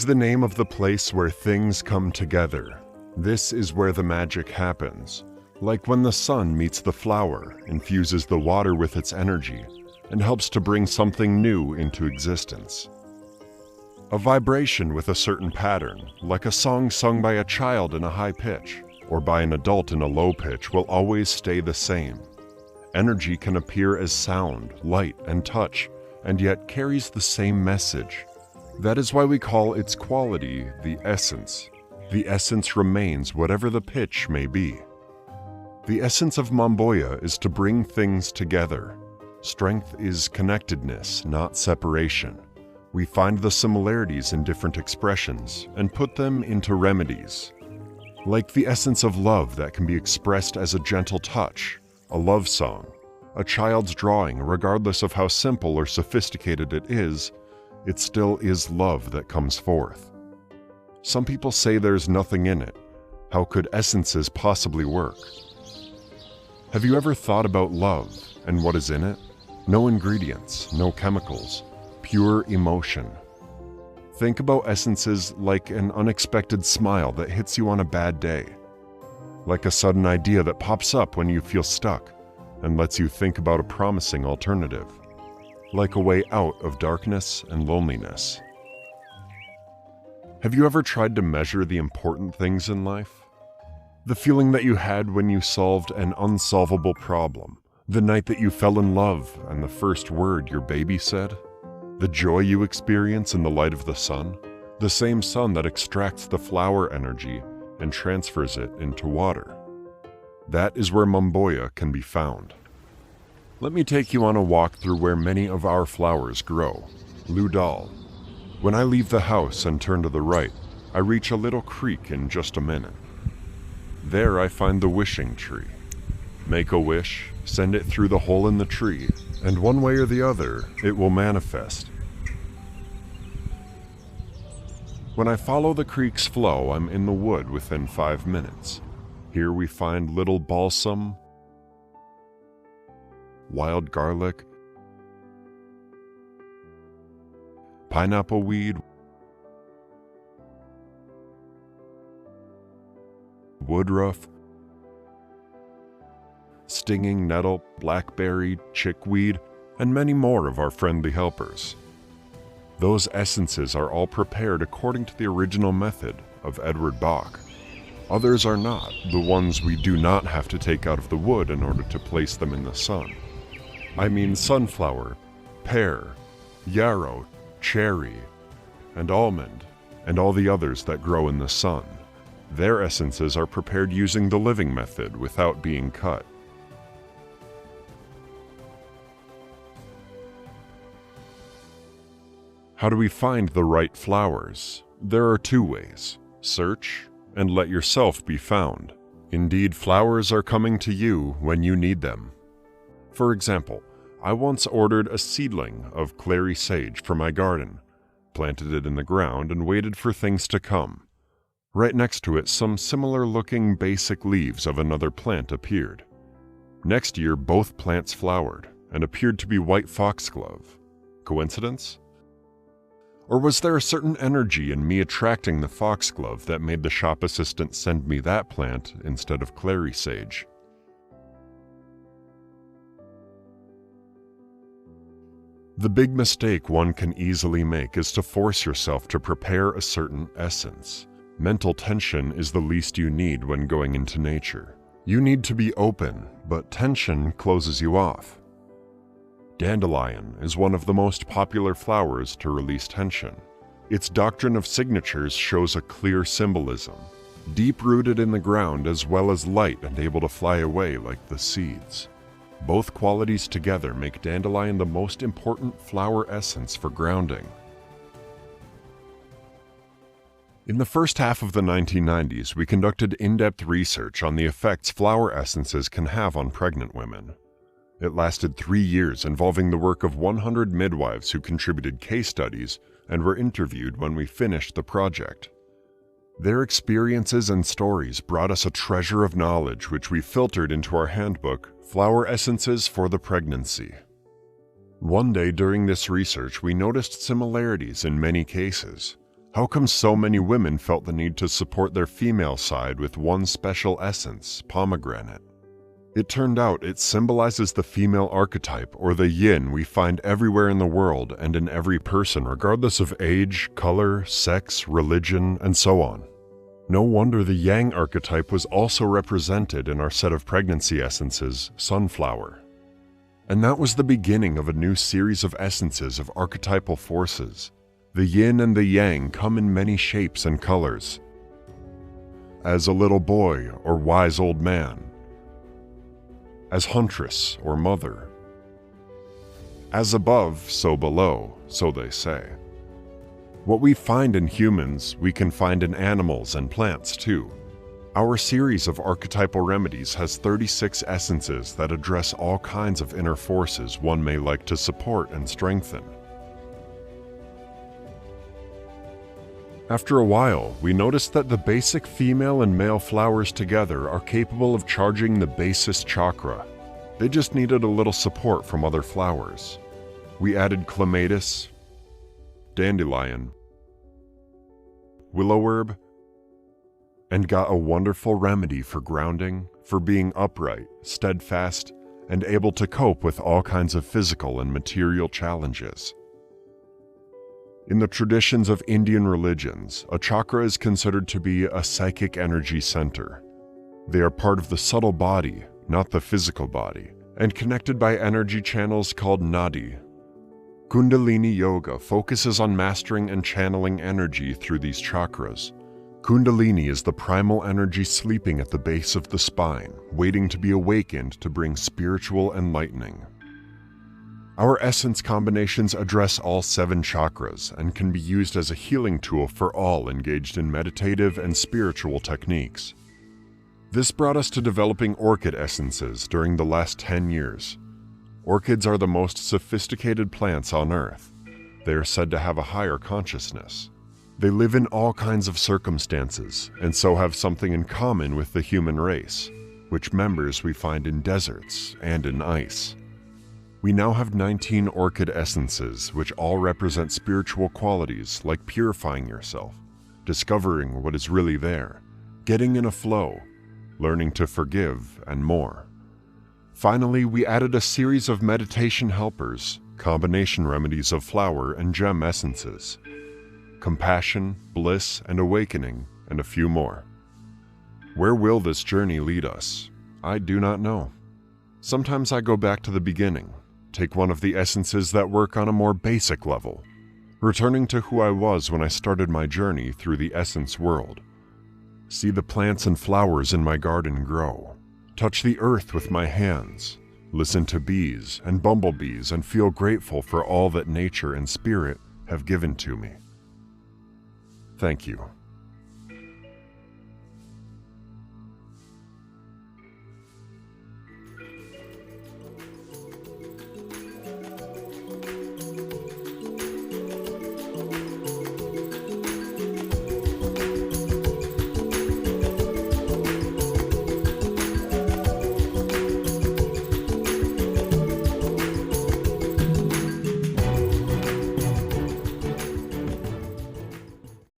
is the name of the place where things come together. This is where the magic happens. Like when the sun meets the flower, infuses the water with its energy, and helps to bring something new into existence. A vibration with a certain pattern, like a song sung by a child in a high pitch, or by an adult in a low pitch, will always stay the same. Energy can appear as sound, light, and touch, and yet carries the same message. That is why we call its quality the essence. The essence remains whatever the pitch may be. The essence of Mamboya is to bring things together. Strength is connectedness, not separation. We find the similarities in different expressions and put them into remedies. Like the essence of love that can be expressed as a gentle touch, a love song, a child's drawing, regardless of how simple or sophisticated it still is love that comes forth. Some people say there's nothing in it. How could essences possibly work? Have you ever thought about love and what is in it? No ingredients, no chemicals, pure emotion. Think about essences like an unexpected smile that hits you on a bad day, like a sudden idea that pops up when you feel stuck and lets you think about a promising alternative, like a way out of darkness and loneliness. Have you ever tried to measure the important things in life? The feeling that you had when you solved an unsolvable problem, the night that you fell in love and the first word your baby said, the joy you experience in the light of the sun, the same sun that extracts the flower energy and transfers it into water. That is where Mamboya can be found. Let me take you on a walk through where many of our flowers grow. Ludal. When I leave the house and turn to the right, I reach a little creek in just a minute. There I find the wishing tree. Make a wish, send it through the hole in the tree, and one way or the other, it will manifest. When I follow the creek's flow, I'm in the wood within 5 minutes. Here we find little balsam, wild garlic, pineapple weed, woodruff, stinging nettle, blackberry, chickweed, and many more of our friendly helpers. Those essences are all prepared according to the original method of Edward Bach. Others are not, the ones we do not have to take out of the wood in order to place them in the sun. I mean sunflower, pear, yarrow, cherry, and almond, and all the others that grow in the sun. Their essences are prepared using the living method without being cut. How do we find the right flowers? There are 2 ways: search and let yourself be found. Indeed, flowers are coming to you when you need them. For example, I once ordered a seedling of clary sage for my garden, planted it in the ground, and waited for things to come. Right next to it, some similar-looking basic leaves of another plant appeared. Next year, both plants flowered and appeared to be white foxglove. Coincidence? Or was there a certain energy in me attracting the foxglove that made the shop assistant send me that plant instead of clary sage? The big mistake one can easily make is to force yourself to prepare a certain essence. Mental tension is the least you need when going into nature. You need to be open, but tension closes you off. Dandelion is one of the most popular flowers to release tension. Its doctrine of signatures shows a clear symbolism, deep-rooted in the ground as well as light and able to fly away like the seeds. Both qualities together make dandelion the most important flower essence for grounding. In the first half of the 1990s, we conducted in-depth research on the effects flower essences can have on pregnant women. It lasted 3 years, involving the work of 100 midwives who contributed case studies and were interviewed when we finished the project. Their experiences and stories brought us a treasure of knowledge which we filtered into our handbook, Flower Essences for the Pregnancy. One day during this research, we noticed similarities in many cases. How come so many women felt the need to support their female side with one special essence, pomegranate? It turned out it symbolizes the female archetype, or the yin we find everywhere in the world and in every person, regardless of age, color, sex, religion, and so on. No wonder the yang archetype was also represented in our set of pregnancy essences, sunflower. And that was the beginning of a new series of essences of archetypal forces. The yin and the yang come in many shapes and colors. As a little boy or wise old man. As huntress or mother. As above, so below, so they say. What we find in humans, we can find in animals and plants too. Our series of archetypal remedies has 36 essences that address all kinds of inner forces one may like to support and strengthen. After a while, we noticed that the basic female and male flowers together are capable of charging the basest chakra. They just needed a little support from other flowers. We added clematis, dandelion, willowherb, and got a wonderful remedy for grounding, for being upright, steadfast, and able to cope with all kinds of physical and material challenges. In the traditions of Indian religions, a chakra is considered to be a psychic energy center. They are part of the subtle body, not the physical body, and connected by energy channels called nadi. Kundalini Yoga focuses on mastering and channeling energy through these chakras. Kundalini is the primal energy sleeping at the base of the spine, waiting to be awakened to bring spiritual enlightening. Our essence combinations address all 7 chakras and can be used as a healing tool for all engaged in meditative and spiritual techniques. This brought us to developing orchid essences during the last 10 years. Orchids are the most sophisticated plants on Earth. They are said to have a higher consciousness. They live in all kinds of circumstances, and so have something in common with the human race, which members we find in deserts and in ice. We now have 19 orchid essences, which all represent spiritual qualities like purifying yourself, discovering what is really there, getting in a flow, learning to forgive, and more. Finally, we added a series of meditation helpers, combination remedies of flower and gem essences, compassion, bliss, and awakening, and a few more. Where will this journey lead us? I do not know. Sometimes I go back to the beginning, take one of the essences that work on a more basic level, returning to who I was when I started my journey through the essence world. See the plants and flowers in my garden grow. Touch the earth with my hands, listen to bees and bumblebees, and feel grateful for all that nature and spirit have given to me. Thank you.